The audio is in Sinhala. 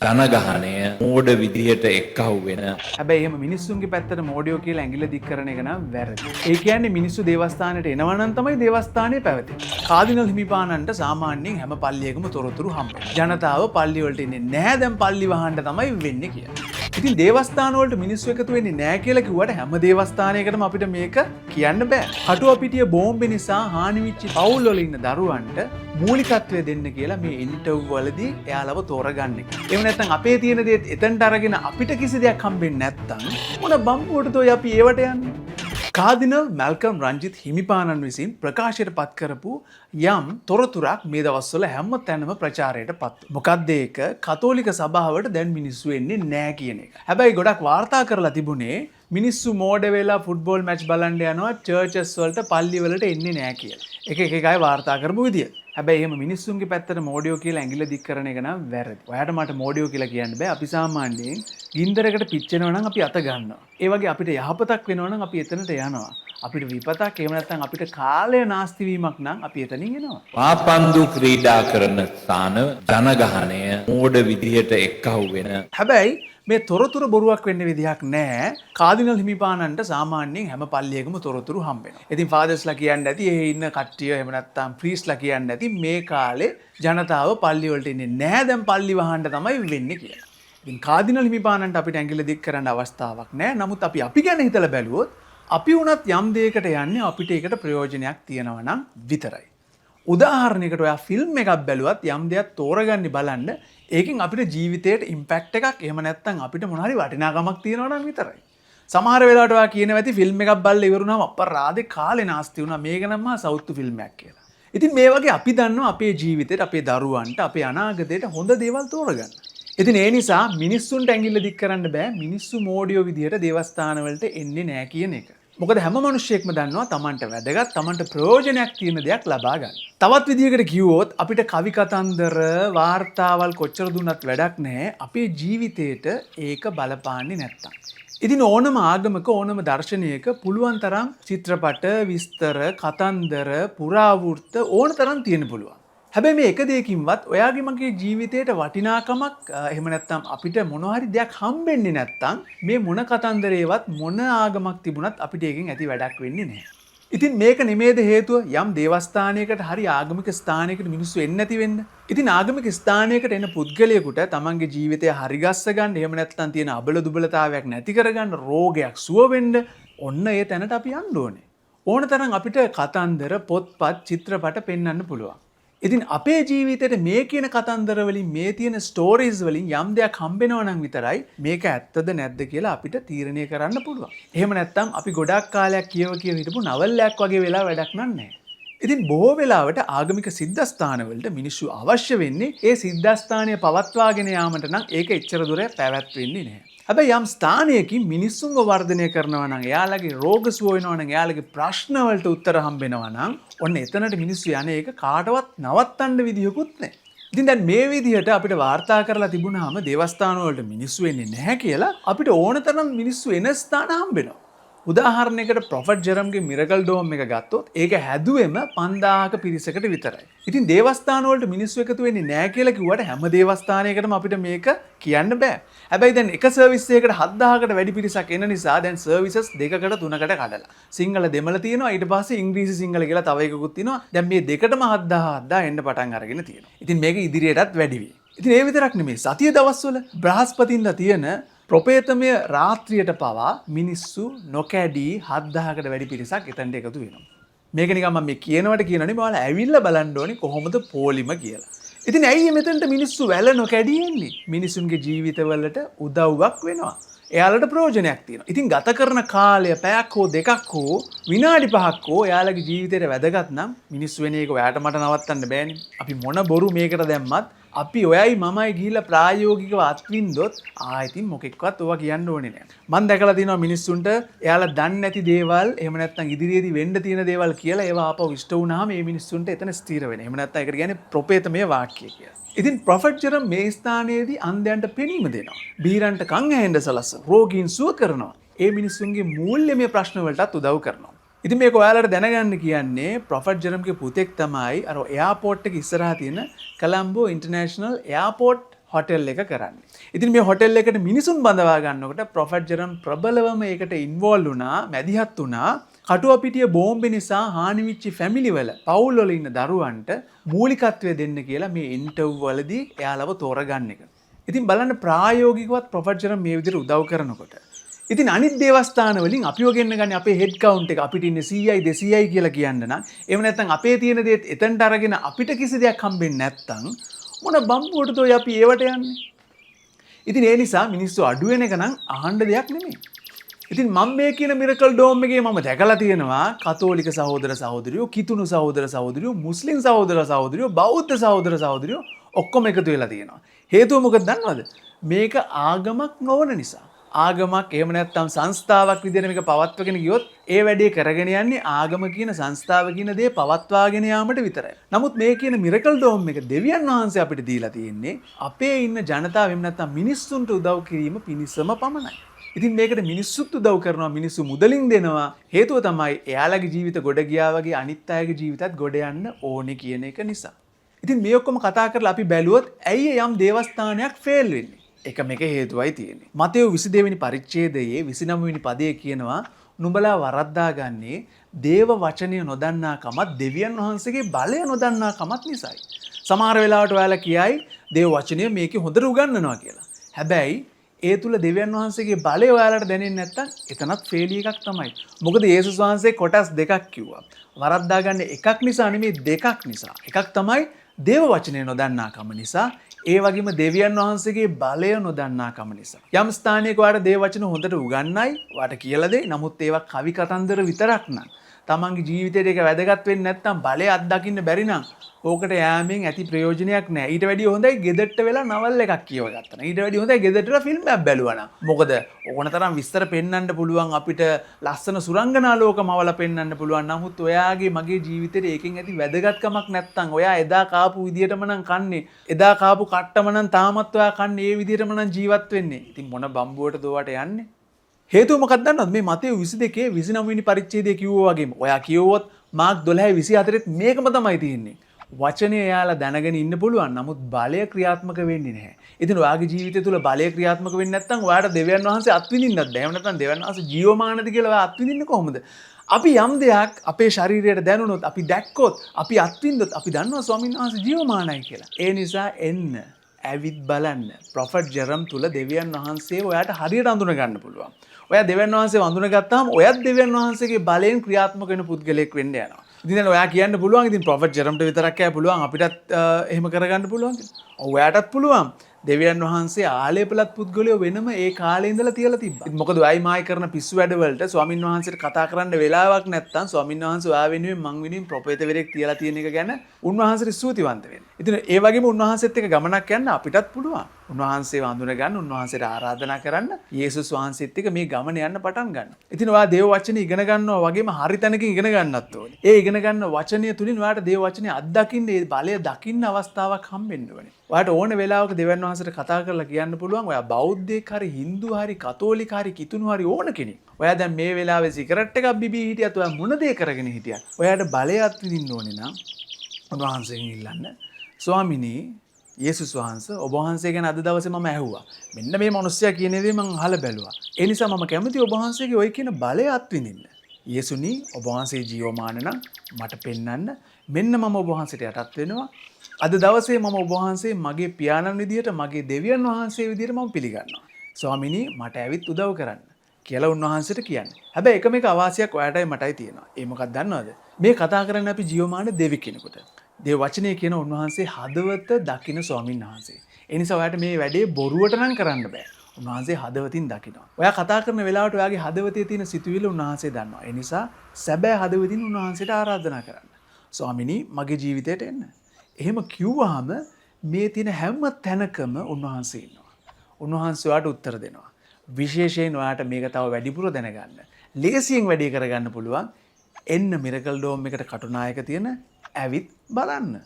ජනගහනය මෝඩ විදිහට එක්කහුව වෙන. හැබැයි එහෙම මිනිස්සුන්ගේ පැත්තට මෝඩියෝ කියලා ඇඟිල්ල දික් කරන එක නම් වැරදි. ඒ කියන්නේ මිනිස්සු දේවස්ථානයට එනවා නම් තමයි දේවස්ථානයේ පැවතෙන්නේ. කාදිනල් හිමිපාණන්ට සාමාන්‍යයෙන් හැම පල්ලියකම තොරතුරු හම්බෙනවා. ජනතාව පල්ලි වලට එන්නේ නැහැ, දැන් පල්ලි වහන්න තමයි වෙන්නේ කියලා. ඉතින් දේවස්ථාන වලට මිනිස්සු එකතු වෙන්නේ නැහැ කියලා කිව්වට හැම දේවස්ථානයකටම අපිට මේක කියන්න බෑ. කටුවපිටිය බෝම්බ නිසා හානි වෙච්ච පවුල් වල ඉන්න දරුවන්ට මූලිකත්වය දෙන්න කියලා මේ ඉන්ටර්වයුව වලදී එයාලව තෝරගන්න එක. එහෙම නැත්නම් අපේ තියෙන දේත් එතනට අරගෙන අපිට කිසි දෙයක් හම්බෙන්නේ නැත්නම් මොන බම්බුවටද ඔය අපි ඒවට යන්නේ? කාදිනල් මැල්කම් රංජිත් හිමිපාණන් විසින් ප්‍රකාශයට පත් කරපු යම් තොරතුරක් මේ දවස්වල හැම තැනම ප්‍රචාරයට පත් වෙනවා. මොකක්ද ඒක? කතෝලික සභාවට දැන් මිනිස්සු එන්නේ නැහැ කියන එක. හැබැයි ගොඩක් වාර්තා කරලා තිබුණේ මිනිස්සු මෝඩ වෙලා ෆුට්බෝල් මැච් බලන්න යනවා චර්චස් වලට පල්ලි වලට එන්නේ නැහැ කියලා. එක අය වාර්තා කරපු විදිය. හැබැයි එහෙම මිනිස්සුන්ගේ පැත්තට මෝඩියෝ කියලා ඇඟිල්ල දික් කරන එක නම් වැරදි. ඔයාට මට මෝඩියෝ කියලා කියන්න බෑ. අපි සාමාන්‍යයෙන් ගින්දරකට පිච්චෙනවා නම් අපි අත ගන්නවා. ඒ වගේ අපිට යහපතක් වෙනවා නම් අපි එතනට යනවා. අපිට විපතක් එහෙම නැත්නම් අපිට කාලය නාස්ති වීමක් නම් අපි එතනින් එනවා. පාපන්දු ක්‍රීඩා කරන ස්ථාන ජනගහනය මෝඩ විදිහට එක්කහුව වෙන. හැබැයි මේ තොරතුරු බොරුවක් වෙන්න විදිහක් නැහැ. කාදිනල් හිමිපාණන්ට සාමාන්‍යයෙන් හැම පල්ලියකම තොරතුරු හම්බ වෙනවා. ඉතින් ෆාදර්ස්ලා කියන්නේ නැති එහෙ ඉන්න කට්ටිය එහෙම නැත්නම් ප්‍රීස්ලා කියන්නේ නැති මේ කාලේ ජනතාව පල්ලි වලට එන්නේ නැහැ, දැන් පල්ලි වහන්න තමයි වෙන්නේ කියලා. ඉතින් කාදිනල් හිමිපාණන්ට අපිට ඇඟිල්ල දික් කරන්න අවස්ථාවක් නැහැ. නමුත් අපි ගැන හිතලා බැලුවොත් අපි වුණත් යම් දෙයකට යන්නේ අපිට ඒකට ප්‍රයෝජනයක් තියෙනවා නම් විතරයි. උදාහරණයකට ඔයා ෆිල්ම් එකක් බැලුවත් යම් දෙයක් තෝරගන්න බලන්න ඒකෙන් අපිට ජීවිතේට ඉම්පැක්ට් එකක් එහෙම නැත්නම් අපිට මොන හරි වටිනාකමක් තියෙනවා නම් විතරයි. සමහර වෙලාවට ඔයා කියනවා ඇති ෆිල්ම් එකක් බලලා ඉවරුනම අපරාධේ කාලේ නාස්ති වුණා මේක නම් මහා සෞතු ෆිල්ම් එකක් කියලා. ඉතින් මේ වගේ අපි දන්නවා අපේ ජීවිතේට අපේ දරුවන්ට අපේ අනාගතයට හොඳ දේවල් තෝරගන්න. ඉතින් ඒ නිසා මිනිස්සුන්ට ඇඟිල්ල දික් කරන්න බෑ මිනිස්සු මෝඩියෝ විදියට දේවස්ථාන වලට එන්නේ නැහැ කියන එක. මොකද හැම මිනිස්සෙක්ම දන්නවා Tamanට වැදගත් Tamanට ප්‍රයෝජනයක් තියෙන දෙයක් ලබා ගන්න. තවත් විදියකට කිව්වොත් අපිට කවි කතන්දර වාර්තාවල් කොච්චර දුන්නත් වැඩක් නැහැ අපේ ජීවිතේට ඒක බලපාන්නේ නැත්තම්. ඉතින් ඕනම ආගමක ඕනම දර්ශනයක පුළුවන් තරම් චිත්‍රපට විස්තර කතන්දර පුරාවෘත්ත ඕන තරම් තියෙන්න පුළුවන්. හැබැයි මේ එක දෙයකින්වත් ඔයාගේ මගේ ජීවිතේට වටිනාකමක් එහෙම නැත්නම් අපිට මොන හරි දෙයක් හම්බෙන්නේ නැත්නම් මේ මොන කතන්දරේවත් මොන ආගමක් තිබුණත් අපිට ඒකෙන් ඇති වැඩක් වෙන්නේ නැහැ. ඉතින් මේක නෙමේද හේතුව යම් දේවස්ථානයකට හරි ආගමික ස්ථානයකට මිනිස්සු එන්නේ නැති වෙන්න. ඉතින් ආගමික ස්ථානයකට එන පුද්ගලයෙකුට තමන්ගේ ජීවිතය හරිගස්ස ගන්න එහෙම නැත්නම් තියෙන අබල දුබලතාවයක් නැති කරගන්න රෝගයක් සුව වෙන්න ඔන්න ඒ තැනට අපි යන්න ඕනේ. ඕන තරම් අපිට කතන්දර පොත්පත් චිත්‍රපට පෙන්වන්න පුළුවන්. ඉතින් අපේ ජීවිතේට මේ කියන කතන්දර වලින් මේ තියෙන ස්ටෝරීස් වලින් යම් දෙයක් හම්බෙනවා නම් විතරයි මේක ඇත්තද නැද්ද කියලා අපිට තීරණය කරන්න පුළුවන්. එහෙම නැත්නම් අපි ගොඩක් කාලයක් කියව හිටපු නවලයක් වගේ වෙලා වැඩක් නැහැ. ඉතින් බොහෝ වෙලාවට ආගමික සිද්ධාස්ථාන වලට මිනිස්සු අවශ්‍ය වෙන්නේ ඒ සිද්ධාස්ථානය පවත්වාගෙන යාමට නම් ඒක එච්චර දුර පැවැත්වෙන්නේ නැහැ. හැබැයි යම් ස්ථානයකින් මිනිස්සුන්ව වර්ධනය කරනවා නම් එයාලගේ රෝග සුව වෙනවා නම් එයාලගේ ප්‍රශ්න වලට උත්තර හම්බෙනවා නම් ඔන්න එතනට මිනිස්සු යන්නේ ඒක කාටවත් නවත්තන්න විදියකුත් නැහැ. ඉතින් දැන් මේ විදිහට අපිට වාර්තා කරලා තිබුණාම දේවස්ථාන වලට මිනිස්සු එන්නේ නැහැ කියලා අපිට ඕන තරම් මිනිස්සු එන ස්ථාන හම්බෙනවා. උදාහරණයකට ප්‍රොෆට් ජෙරම්ගේ මිරකල් ඩෝම් එක ගත්තොත් ඒක හැදුවෙම 5000ක පිරිසකට විතරයි. ඉතින් දේවස්ථාන වලට මිනිස්සු එකතු වෙන්නේ නැහැ කියලා කිව්වට හැම දේවස්ථානයකටම අපිට මේක කියන්න බෑ. හැබැයි දැන් එක සර්විස් එකකට 7000කට වැඩි පිරිසක් එන නිසා දැන් සර්විසස් දෙකකට තුනකට කඩලා. සිංහල දෙමළ තියෙනවා ඊට පස්සේ ඉංග්‍රීසි සිංහල කියලා තව එකකුත් තියෙනවා. දැන් මේ දෙකටම 7000 එන්න පටන් අරගෙන තියෙනවා. ඉතින් මේක ඉදිරියටත් වැඩි වෙයි. ඉතින් ඒ විතරක් නෙමෙයි සතිය දවස්වල බ්‍රහස්පතින්දා තියෙන ප්‍රොපේතමය රාත්‍රියට පවා මිනිස්සු නොකැඩී 7000කට වැඩි පිරිසක් එතනට එකතු වෙනවා. මේක නිකන් මම මේ කියනවට කියනනේ ඔයාලා ඇවිල්ලා බලන්න ඕනේ කොහොමද පොලිම කියලා. ඉතින් ඇයි මෙතනට මිනිස්සු වැල නොකැඩී එන්නේ? මිනිසුන්ගේ ජීවිතවලට උදව්වක් වෙනවා. එයාලට ප්‍රයෝජනයක් තියෙනවා. ඉතින් ගත කරන කාලය පැයක් හෝ දෙකක් හෝ විනාඩි 5ක් හෝ එයාලගේ ජීවිතේට වැදගත් නම් මිනිස්සු වෙන එක ඔයාට මට නවත්තන්න බෑනේ. අපි මොන බොරු මේකට දැම්මත් අපි ඔයයි මමයි ගිහිල්ලා ප්‍රායෝගිකව අත්විඳොත් ඉතින් මොකෙක්වත් ඔවා කියන්න ඕනේ නෑ. මම දැකලා තියෙනවා මිනිස්සුන්ට එයාලා දන්නේ නැති දේවල් එහෙම නැත්නම් ඉදිරියේදී වෙන්න තියෙන දේවල් කියලා ඒවා ආපහු ඉෂ්ට වුණාම මේ මිනිස්සුන්ට එතන ස්ථිර වෙනවා. එහෙම නැත්නම් ඒකට කියන්නේ ප්‍රොපේතමය වාක්‍ය කියලා. ඉතින් ප්‍රොෆට් ජෙරම් මේ ස්ථානයේදී අන්ධයන්ට පෙනීම දෙනවා. බීරන්ට කන් ඇහෙන්න සලස්වනවා. රෝගීන් සුව කරනවා. ඒ මිනිස්සුන්ගේ මූල්‍යමය ප්‍රශ්න වලටත් උදව් කරනවා. ඉතින් මේක ඔයාලට දැනගන්න කියන්නේ ප්‍රොෆට් ජෙරම්ගේ පුතෙක් තමයි අර එයාපෝට් එක ඉස්සරහා තියෙන කොලම්බෝ ඉන්ටර්නැෂනල් එයාපෝට් හොටෙල් එක කරන්නේ. ඉතින් මේ හොටෙල් එකට මිනිසුන් බඳවා ගන්නකොට ප්‍රොෆෙට් ජෙරම් ප්‍රබලවම ඒකට ඉන්වෝල්ව් වුණා, මැදිහත් වුණා. කටුවපිටිය බෝම්බ නිසා හානි වෙච්ච ෆැමිලි වල, පවුල් වල ඉන්න දරුවන්ට මූලිකත්වය දෙන්න කියලා මේ ඉන්ටර්වයුව වලදී එයාලව තෝරගන්න එක. ඉතින් බලන්න ප්‍රායෝගිකවත් ප්‍රොෆෙට් ජෙරම් මේ විදිහට උදව් කරනකොට. ඉතින් අනිත් දේවස්ථාන වලින් අපිව ගෙන්න ගන්න අපේ හෙඩ් කවුන්ට් එක අපිට ඉන්නේ 100යි 200යි කියලා කියන්න නම් එහෙම නැත්නම් අපේ තියෙන දේත් එතනට අරගෙන අපිට කිසි දෙයක් හම්බෙන්නේ නැත්නම් මොන බම්බුවටද ඔය අපි ඒවට යන්නේ? ඉතින් ඒ නිසා මිනිස්සු අඩු වෙන එක නම් අහන්න දෙයක් නෙමෙයි. ඉතින් මම මේ කියන මිරකල් ඩෝම් එකේ මම දැකලා තියෙනවා කතෝලික සහෝදර සහෝදරියෝ, කිතුණු සහෝදර සහෝදරියෝ, මුස්ලිම් සහෝදර සහෝදරියෝ, බෞද්ධ සහෝදර සහෝදරියෝ ඔක්කොම එකතු වෙලා තියෙනවා. හේතුව මොකද දන්නවද? මේක ආගමක් නොවන නිසා. ආගමක් එහෙම නැත්නම් සංස්ථාවක් විදිහට මේක පවත්වගෙන ගියොත් ඒ වැඩේ කරගෙන යන්නේ ආගම කියන සංස්ථාව කියන දේ පවත්වාගෙන යාමට විතරයි. නමුත් මේ කියන මිරකල් ඩෝම් එක දෙවියන් වහන්සේ අපිට දීලා තියෙන්නේ අපේ ඉන්න ජනතාව එහෙම නැත්නම් මිනිස්සුන්ට උදව් කිරීම පිණිසම පමණයි. ඉතින් මේකට මිනිස්සුත් උදව් කරනවා, මිනිස්සු මුදලින් දෙනවා. හේතුව තමයි එයාලගේ ජීවිත ගොඩ ගියා වගේ අනිත් අයගේ ජීවිතත් ගොඩ යන්න ඕනේ කියන එක නිසා. ඉතින් මේ ඔක්කොම කතා කරලා අපි බැලුවොත් ඇයි යම් දේවස්ථානයක් ෆේල් වෙන්නේ? එක මේක හේතුවයි තියෙන්නේ. මතෙව් 22 වෙනි පරිච්ඡේදයේ 29 වෙනි පදයේ කියනවා නුඹලා වරද්දා ගන්නේ දේව වචනය නොදන්නා කමත් දෙවියන් වහන්සේගේ බලය නොදන්නා කමත් නිසායි. සමහර වෙලාවට ඔයාලා කියයි දේව වචනය මේකේ හොඳට උගන්වනවා කියලා. හැබැයි ඒ තුල දෙවියන් වහන්සේගේ බලය ඔයාලට දැනෙන්නේ නැත්තම් එතනත් ෆේලි එකක් තමයි. මොකද යේසුස් වහන්සේ කොටස් දෙකක් කිව්වා. වරද්දා ගන්න එකක් නිසා නෙමෙයි දෙකක් නිසා. එකක් තමයි දේව වචනය නොදන්නා කම නිසා, ඒ වගේම දෙවියන් වහන්සේගේ බලය නොදන්නා කම නිසා. යම් ස්ථානයක ඔයාලට දේව වචන හොඳට උගන්වයි, ඔයාලට කියලා දෙයි. නමුත් ඒවා කවි කතන්දර විතරක් නං. තමන්ගේ ජීවිතේට ඒක වැදගත් වෙන්නේ නැත්නම්, බලය අත්දකින්න බැරි නම් ඕකට යෑමෙන් ඇති ප්‍රයෝජනයක් නැහැ. ඊට වැඩිය හොඳයි ගෙදරට වෙලා නවල් එකක් කියව ගත්තා. ඊට වැඩිය හොඳයි ගෙදරට ෆිල්ම් එකක් බැලුවා නම්. මොකද ඕන තරම් විස්තර පෙන්වන්න පුළුවන්, අපිට ලස්සන සුරංගනා ලෝකමවල පෙන්වන්න පුළුවන්. නමුත් ඔයාගේ මගේ ජීවිතේට ඒකෙන් ඇති වැදගත්කමක් නැත්නම්, ඔයා එදා කාපු විදියටම නම් කන්නේ, එදා කාපු කට්ටම නම් තාමත් ඔයා කන්නේ ඒ විදියටම නම් ජීවත් වෙන්නේ. ඉතින් මොන බම්බුවටද ඔයාට යන්නේ? හේතුව මොකක්ද දන්නවද? මේ මතෙව් 22 29 වෙනි පරිච්ඡේදයේ කිව්වා වගේම ඔයා කියවුවොත් මාර්ක් 12:24 මේකම තමයි තියෙන්නේ. වචනේ එයාලා දැනගෙන ඉන්න පුළුවන්. නමුත් බලය ක්‍රියාත්මක වෙන්නේ නැහැ. ඉතින් ඔයාගේ ජීවිතය තුළ බලය ක්‍රියාත්මක වෙන්නේ නැත්නම් ඔයාට දෙවියන් වහන්සේ අත්විඳින්නත් බැහැ. එහෙම නැත්නම් දෙවියන් වහන්සේ ජීවමානද කියලා ඔයා අත්විඳින්නේ කොහොමද? අපි යම් දෙයක් අපේ ශරීරයට දැනුනොත්, අපි දැක්කොත්, අපි අත්විඳොත් අපි දන්නවා ස්වාමීන් වහන්සේ ජීවමානයි කියලා. ඒ නිසා එන්න ඇවිත් බලන්න. ප්‍රොෆෙට් ජෙරම් තුල දෙවියන් වහන්සේ ඔයාට හරියට අඳුන ගන්න පුළුවන්. ඔයා දෙවියන් වහන්සේ වඳුනගත්තාම ඔයත් දෙවියන් වහන්සේගේ බලයෙන් ක්‍රියාත්මක වෙන පුද්ගලයෙක් වෙන්න යනවා. ඉතින් දැන් ඔයා කියන්න පුළුවන් ඉතින් ප්‍රොෆෙට් ජෙරම්ට විතරක් කියන්න පුළුවන් අපිටත් එහෙම කරගන්න පුළුවන් කියලා. ඔයාටත් පුළුවන්. දෙවියන් වහන්සේ ආලේපලත් පුද්ගලයෝ වෙනම ඒ කාලේ ඉඳලා තියලා තිබ්බා. ඉතින් මොකද ඔයයි මායි කරන පිස්සු වැඩවලට ස්වාමින් වහන්සේට කතා කරන්න වෙලාවක් නැත්තම් ස්වාමින් වහන්සේ ඔයා වෙනුවෙන් මං වෙනුවෙන් ප්‍රොපේතවරයෙක් තියලා තියෙන එක ගැන උන්වහන්සේට ස්තුතිවන්ත වෙන්න. ඉතින් ඒ වගේම උන්වහන්සේත් එක්ක ගමනක් යන්න අපිටත් පුළුවන්. උන්වහන්සේව අඳුන ගන්න, උන්වහන්සේට ආරාධනා කරන්න, යේසුස් වහන්සේත් එක්ක මේ ගමන යන්න පටන් ගන්න. ඉතින් ඔයා දේව වචනේ ඉගෙන ගන්නවා වගේම හරි තැනකින් ඉගෙන ගන්නත් ඕනේ. ඒ ඉගෙන ගන්න වචනය තුලින් ඔයාට දේව වචනේ අත්දකින්න, ඒ බලය දකින්න අවස්ථාවක් හම්බෙන්න ඕනේ. ඔයාට ඕන වෙලාවක දෙවියන් වහන්සේට කතා කරලා කියන්න පුළුවන් ඔයා බෞද්ධයෙක් හරි, හින්දු හරි, කතෝලික හරි, කිතුණු හරි ඕන කෙනෙක්. ඔයා දැන් මේ වෙලාවේ සිගරට් එකක් බිබී හිටියත් ඔයා මොන දේ කරගෙන හිටියත් ඔයාට බලය අත්විඳින්න ඕනේ නම් උන්වහන්සේගෙන් ඉල්ලන්න. ස්වාමිනී යේසුස් වහන්සේ, ඔබ වහන්සේ ගැන අද දවසේ මම ඇහුවා. මෙන්න මේ මිනිස්සයා කියන දේ මම අහලා බැලුවා. ඒ නිසා මම කැමතියි ඔබ වහන්සේගේ ওই කියන බලය අත්විඳින්න. යේසුනි, ඔබ වහන්සේ ජීවමාන නම් මට පෙන්වන්න. මෙන්න මම ඔබ වහන්සේට යටත් වෙනවා. අද දවසේ මම ඔබ වහන්සේ මගේ පියාණන් විදියට, මගේ දෙවියන් වහන්සේ විදියට මම පිළිගන්නවා. ස්වාමිනී, මට ඇවිත් උදව් කරන්න කියලා උන්වහන්සේට කියන්නේ. හැබැයි එක මේක අවාසියක් ඔයාටයි මටයි තියෙනවා. ඒ මොකක්ද දන්නවද? මේ කතා කරන්නේ අපි ජීවමාන දෙවි කෙනෙකුට. දේව වචනේ කියන උන්වහන්සේ හදවත දකින ස්වාමීන් වහන්සේ. ඒ නිසා ඔයාට මේ වැඩේ බොරුවට නම් කරන්න බෑ. උන්වහන්සේ හදවතින් දකිනවා. ඔයා කතා කරන වෙලාවට ඔයාගේ හදවතේ තියෙන සිතුවිලි උන්වහන්සේ දන්නවා. ඒ නිසා සැබෑ හදවතින් උන්වහන්සේට ආරාධනා කරන්න. ස්වාමිනී, මගේ ජීවිතයට එන්න. එහෙම කිව්වහම මේ තියෙන හැම තැනකම උන්වහන්සේ ඉන්නවා. උන්වහන්සේ ඔයාට උත්තර දෙනවා. විශේෂයෙන් ඔයාට මේක තව වැඩිපුර දැනගන්න, ලේසියෙන් වැඩේ කරගන්න පුළුවන්. එන්න මිරකල් ඩෝම් එකට කටුනායක තියෙන ඇවිත් බලන්න.